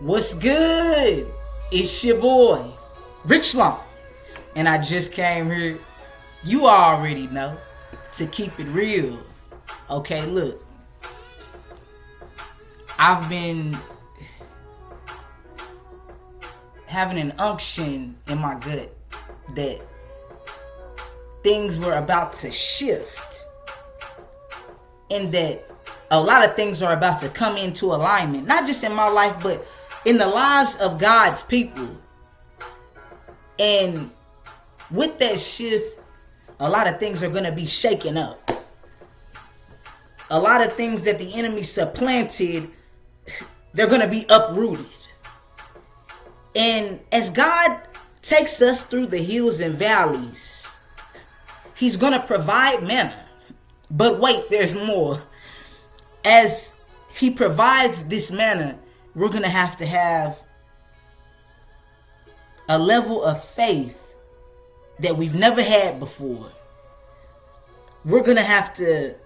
What's good? It's your boy, Rich Long. And I just came here, you already know, to keep it real. Okay, look. I've been having an unction in my gut that things were about to shift and that a lot of things are about to come into alignment, not just in my life, but in the lives of God's people. And with that shift, a lot of things are going to be shaken up. A lot of things that the enemy supplanted, they're going to be uprooted. And as God takes us through the hills and valleys, He's going to provide manna. But wait, there's more. As He provides this manna, we're going to have a level of faith that we've never had before. We're going to have to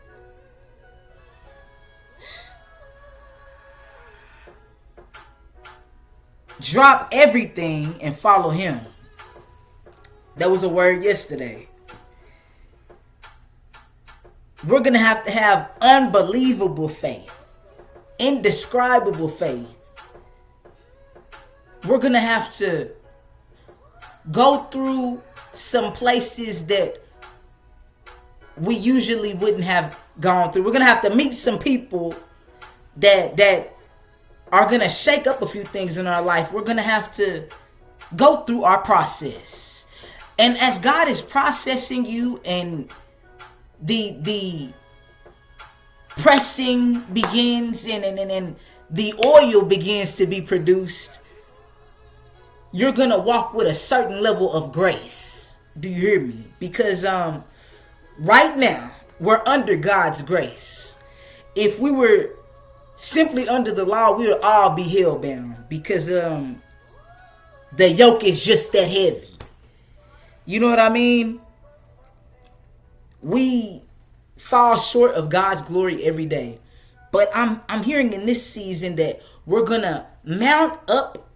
drop everything and follow Him. That was a word yesterday. We're going to have unbelievable faith, indescribable faith. We're going to have to go through some places that we usually wouldn't have gone through. We're going to have to meet some people that are going to shake up a few things in our life. We're going to have to go through our process. And as God is processing you and the pressing begins and the oil begins to be produced, you're going to walk with a certain level of grace. Do you hear me? Because right now, we're under God's grace. If we were simply under the law, we would all be hellbound because the yoke is just that heavy. You know what I mean? We fall short of God's glory every day. But I'm hearing in this season that we're going to mount up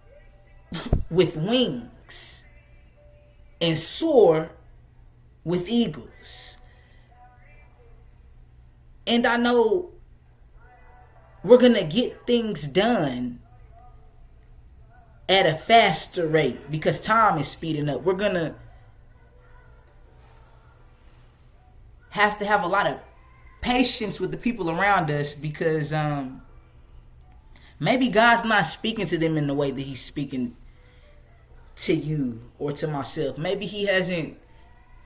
with wings and soar with eagles. And I know we're going to get things done at a faster rate because time is speeding up. We're going to have a lot of patience with the people around us because maybe God's not speaking to them in the way that He's speaking to you or to myself. Maybe He hasn't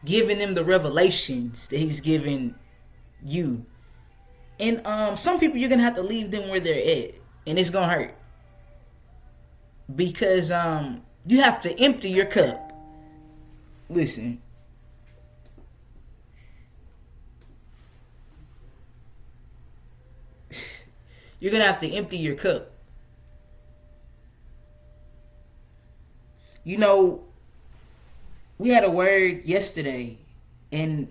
given them the revelations that He's given you. And some people, you're going to have to leave them where they're at. And it's going to hurt. Because you have to empty your cup. Listen. You're going to have to empty your cup. You know, we had a word yesterday, and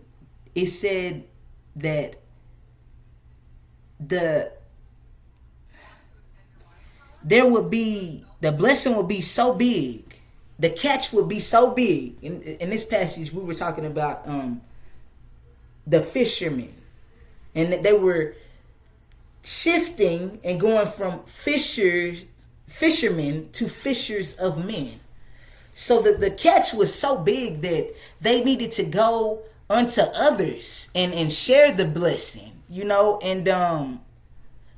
it said that the blessing would be so big, the catch would be so big. In this passage, we were talking about the fishermen, and that they were shifting and going from fishermen to fishers of men. So that the catch was so big that they needed to go unto others and share the blessing, you know. And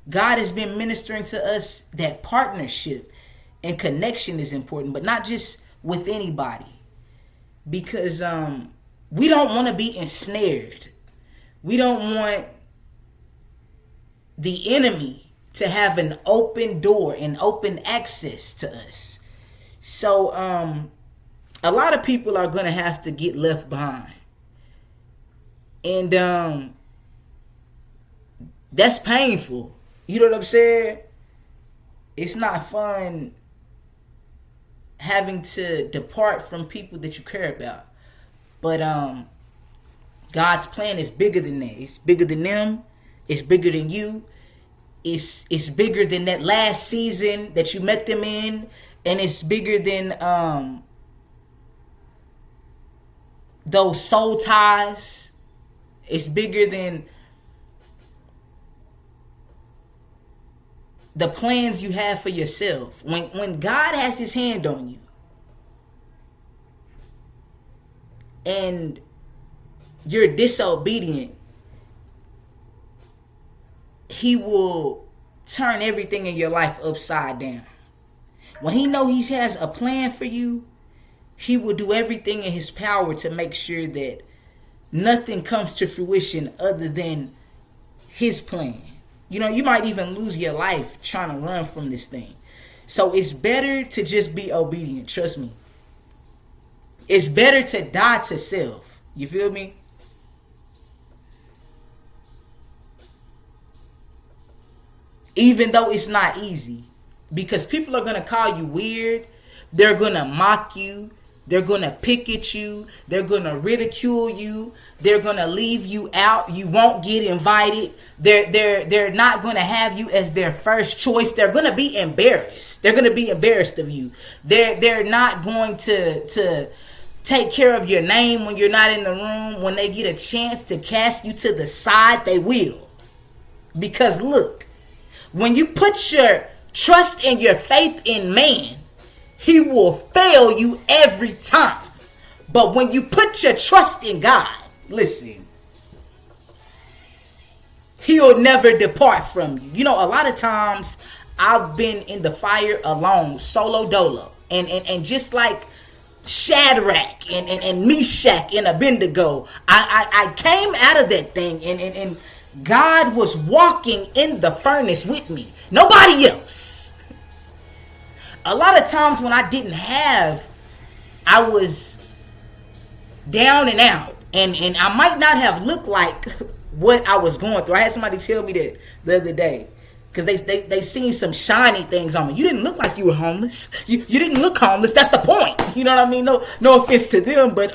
God has been ministering to us that partnership and connection is important, but not just with anybody, because we don't want to be ensnared. We don't want the enemy to have an open door and open access to us. So a lot of people are going to have to get left behind. And that's painful. You know what I'm saying? It's not fun having to depart from people that you care about. But God's plan is bigger than that. It's bigger than them. It's bigger than you. it's bigger than that last season that you met them in, and it's bigger than those soul ties. It's bigger than the plans you have for yourself. When God has his hand on you and you're disobedient, he will turn everything in your life upside down. When he knows he has a plan for you, he will do everything in his power to make sure that nothing comes to fruition other than his plan. You know, you might even lose your life trying to run from this thing. So it's better to just be obedient. Trust me. It's better to die to self. You feel me? Even though it's not easy. Because people are going to call you weird. They're going to mock you. They're going to pick at you. They're going to ridicule you. They're going to leave you out. You won't get invited. They're not going to have you as their first choice. They're going to be embarrassed. They're going to be embarrassed of you. They're not going to take care of your name when you're not in the room. When they get a chance to cast you to the side, they will. Because look, when you put your trust and your faith in man, he will fail you every time. But when you put your trust in God, listen, he'll never depart from you. You know, a lot of times I've been in the fire alone, solo dolo. And just like Shadrach and Meshach and Abednego, I came out of that thing and God was walking in the furnace with me. Nobody else. A lot of times when I didn't have, I was down and out. And I might not have looked like what I was going through. I had somebody tell me that the other day. Because they seen some shiny things on me. You didn't look like you were homeless. You didn't look homeless. That's the point. You know what I mean? No offense to them. But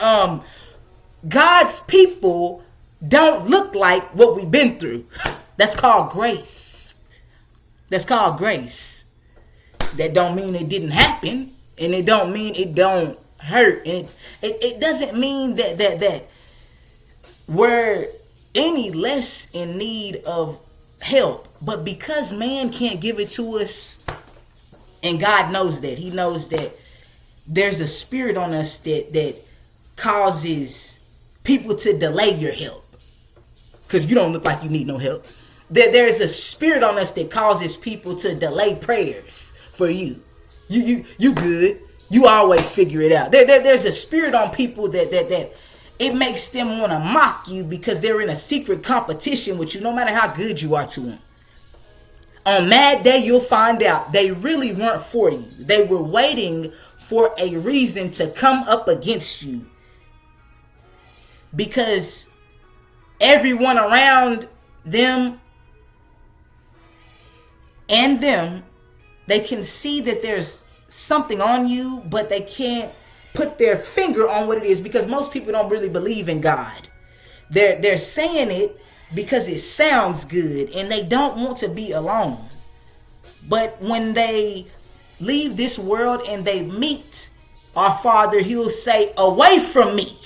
God's people don't look like what we've been through. That's called grace. That's called grace. That don't mean it didn't happen, and it don't mean it don't hurt, and it doesn't mean that we're any less in need of help. But because man can't give it to us, and God knows that, he knows that there's a spirit on us that causes people to delay your help, because you don't look like you need no help. There's a spirit on us that causes people to delay prayers for you. You good. You always figure it out. There's a spirit on people that it makes them want to mock you because they're in a secret competition with you, no matter how good you are to them. On Mad Day, you'll find out they really weren't for you. They were waiting for a reason to come up against you. Because everyone around them and them, they can see that there's something on you, but they can't put their finger on what it is, because most people don't really believe in God. They're saying it because it sounds good, and they don't want to be alone. But when they leave this world and they meet our Father, he'll say, "Away from me,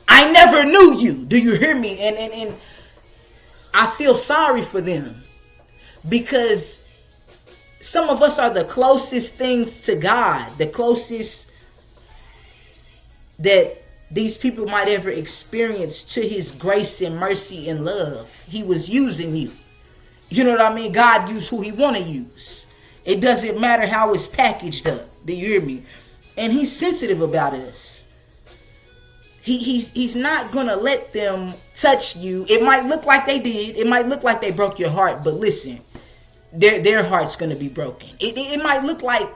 I never knew you." Do you hear me? And I feel sorry for them, because some of us are the closest things to God, the closest that these people might ever experience to his grace and mercy and love. He was using you. You know what I mean? God used who he want to use. It doesn't matter how it's packaged up. Do you hear me? And he's sensitive about us. He's not going to let them touch you. It might look like they did. It might look like they broke your heart. But listen, their heart's going to be broken. It might look like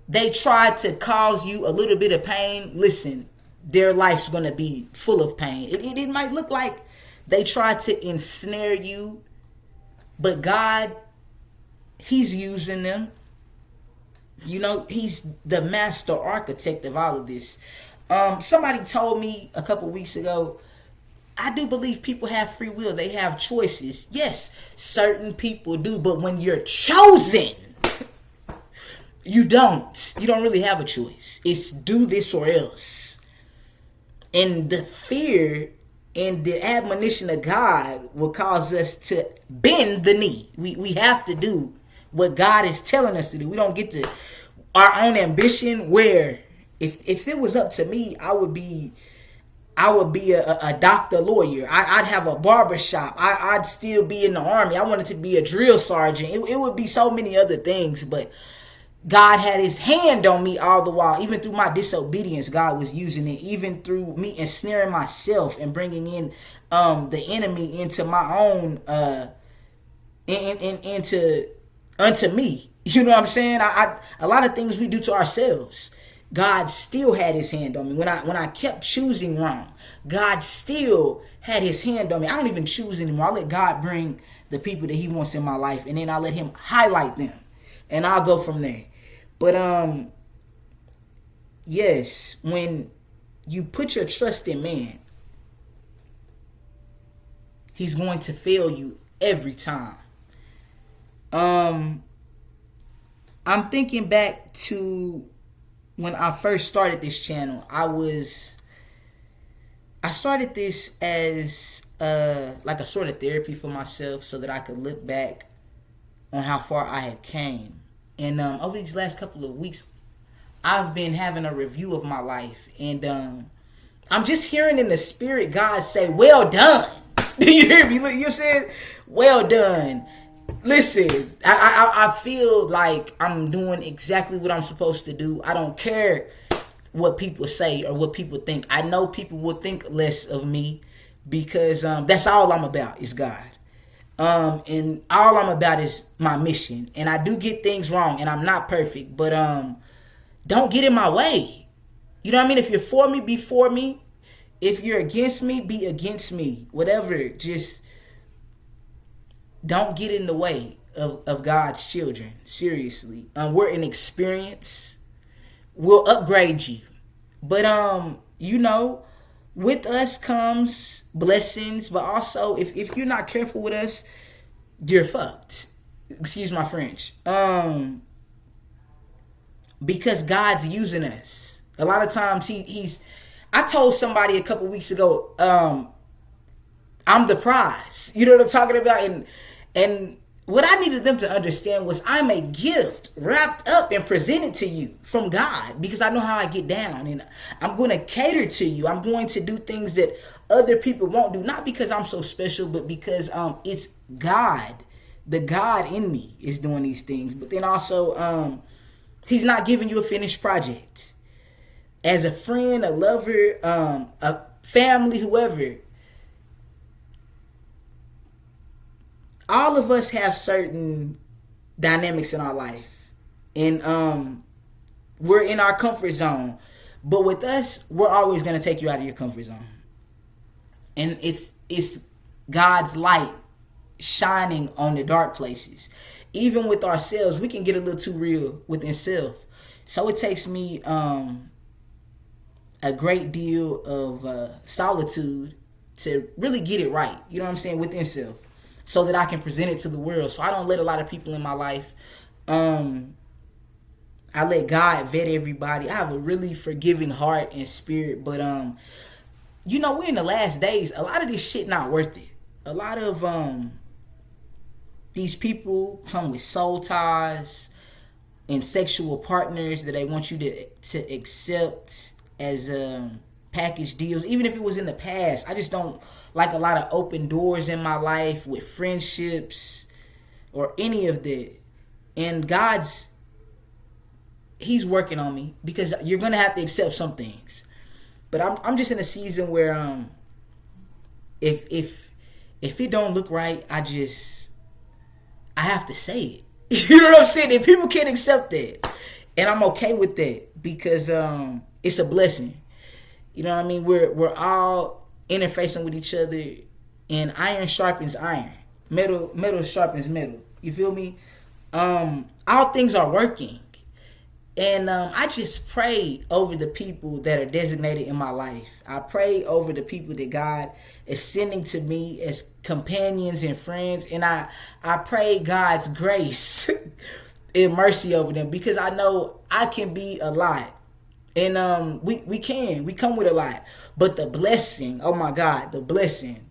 they tried to cause you a little bit of pain. Listen, their life's going to be full of pain. It might look like they tried to ensnare you, but God, he's using them. You know, he's the master architect of all of this. Somebody told me a couple weeks ago I do believe people have free will. They have choices. Yes, certain people do. But when you're chosen, you don't. You don't really have a choice. It's do this or else. And the fear and the admonition of God will cause us to bend the knee. We have to do what God is telling us to do. We don't get to our own ambition, where if it was up to me, I would be a doctor, lawyer. I'd have a barber shop. I'd still be in the army. I wanted to be a drill sergeant. It would be so many other things, but God had his hand on me all the while. Even through my disobedience, God was using it. Even through me ensnaring myself and bringing in the enemy into my own, into unto me. You know what I'm saying? A lot of things we do to ourselves, God still had his hand on me. When I kept choosing wrong, God still had his hand on me. I don't even choose anymore. I let God bring the people that he wants in my life, and then I let him highlight them, and I'll go from there. But yes, when you put your trust in man, he's going to fail you every time. I'm thinking back to when I first started this channel. I started this as like a sort of therapy for myself, so that I could look back on how far I had came. And over these last couple of weeks, I've been having a review of my life, and I'm just hearing in the spirit God say, "Well done." Do you hear me? You know what I'm saying? Well done. Listen, I feel like I'm doing exactly what I'm supposed to do. I don't care what people say or what people think. I know people will think less of me, because that's all I'm about is God. And all I'm about is my mission. And I do get things wrong, and I'm not perfect, but don't get in my way. You know what I mean? If you're for me, be for me. If you're against me, be against me. Whatever, just don't get in the way of God's children. Seriously. We're an experience. We'll upgrade you. But with us comes blessings, but also if you're not careful with us, you're fucked. Excuse my French. Because God's using us. A lot of times he's I told somebody a couple weeks ago, I'm the prize. You know what I'm talking about? And what I needed them to understand was I'm a gift wrapped up and presented to you from God, because I know how I get down, and I'm going to cater to you. I'm going to do things that other people won't do, not because I'm so special, but because it's God. The God in me is doing these things. But then also, he's not giving you a finished project. As a friend, a lover, a family, whoever, all of us have certain dynamics in our life, and we're in our comfort zone. But with us, we're always going to take you out of your comfort zone, and it's God's light shining on the dark places. Even with ourselves, we can get a little too real within self. So it takes me a great deal of solitude to really get it right. You know what I'm saying? Within self. So that I can present it to the world. So I don't let a lot of people in my life. I let God vet everybody. I have a really forgiving heart and spirit. But, we're in the last days. A lot of this shit not worth it. A lot of these people come with soul ties and sexual partners that they want you to accept as package deals. Even if it was in the past, I just don't like a lot of open doors in my life with friendships or any of that. And he's working on me, because you're gonna have to accept some things. But I'm just in a season where if it don't look right, I have to say it. You know what I'm saying? And people can't accept that, and I'm okay with that, because it's a blessing. You know what I mean? We're all interfacing with each other, and iron sharpens iron. Metal sharpens metal. You feel me? All things are working. And I just pray over the people that are designated in my life. I pray over the people that God is sending to me as companions and friends. And I pray God's grace and mercy over them, because I know I can be a lot. And we come with a lot. But the blessing, oh my God, the blessing.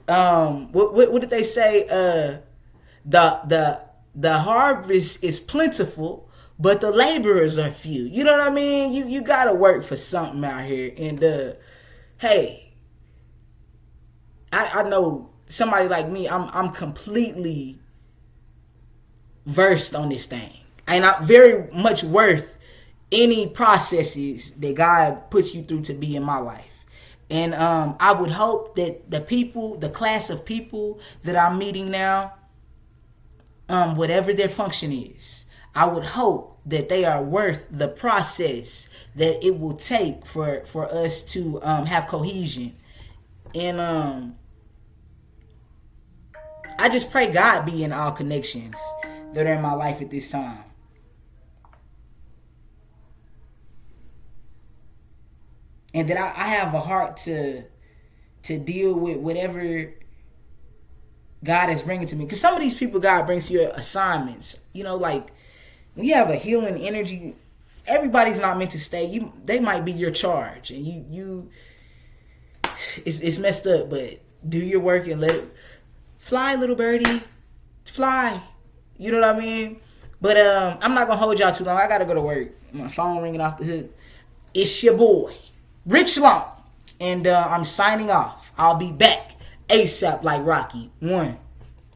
What did they say? The harvest is plentiful, but the laborers are few. You know what I mean? You gotta work for something out here. And hey, I know somebody like me. I'm completely versed on this thing, and I'm very much worth any processes that God puts you through to be in my life. And I would hope that the class of people that I'm meeting now, whatever their function is, I would hope that they are worth the process that it will take for us to have cohesion. And I just pray God be in all connections that are in my life at this time. And that I have a heart to deal with whatever God is bringing to me. Because some of these people God brings to your assignments. You know, like when you have a healing energy, everybody's not meant to stay. They might be your charge, and it's messed up. But do your work and let it fly, little birdie, fly. You know what I mean? But I'm not gonna hold y'all too long. I gotta go to work. My phone ringing off the hook. It's your boy, Rich Long, and I'm signing off. I'll be back ASAP like Rocky. One.